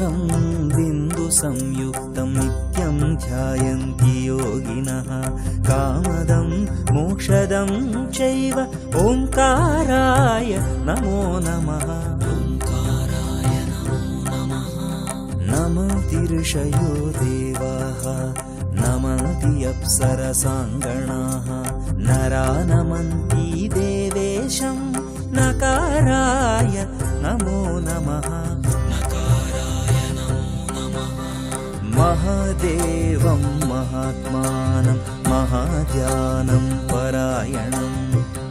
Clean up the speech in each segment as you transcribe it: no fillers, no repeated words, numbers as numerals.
ओङ्कारं बिन्दुसंयुक्तं नित्यं ध्यायन्ति योगिनः कामदं मोक्षदं चैव ओङ्काराय नमो नमः। नमति ऋषयो देवाः नमति अप्सरसाङ्गणाः नरा नमन्ति देवेशं नकाराय नमो नमः। महादेवं महात्मानं महाध्यानं परायणं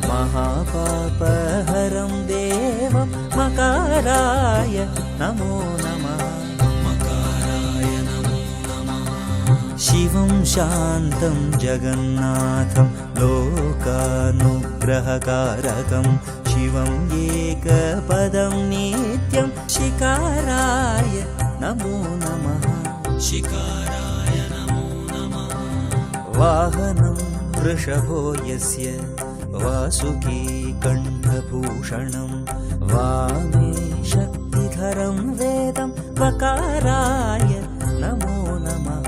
महापापहरं देवं मकाराय नमो नमः। शिवं शान्तं जगन्नाथं लोकानुग्रहकारकं शिवं एकपदं नित्यं शिकाराय नमो नमः। शिकाराय नमो नमः। वाहनं वृषभो यस्य वासुकी कण्ठभूषणं वामे शक्तिधरं वेदं वकाराय नमो नमः।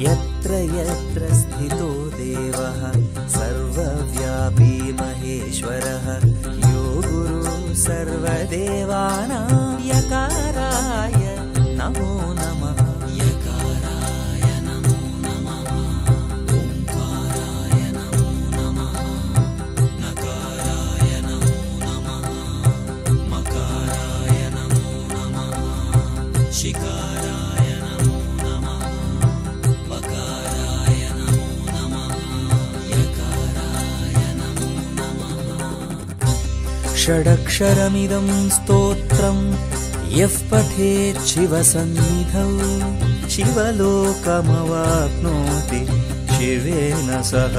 यत्र यत्र स्थितो देवः सर्वव्यापी महेश्वरः यो गुरुः सर्वदेवानां यकाराय नमो नमः। यकाराय नमो नमः। ओङ्काराय नमो नमः। नकाराय नमो नमः। मकाराय नमो नमः। शिकाराय नमो नमः। वकाराय नमो नमः। यकाराय नमो नमः। षडक्षरमिदं स्तोत्रं यः पठेत् शिवसन्निधौ शिवलोकमवाप्नोति शिवेन सह।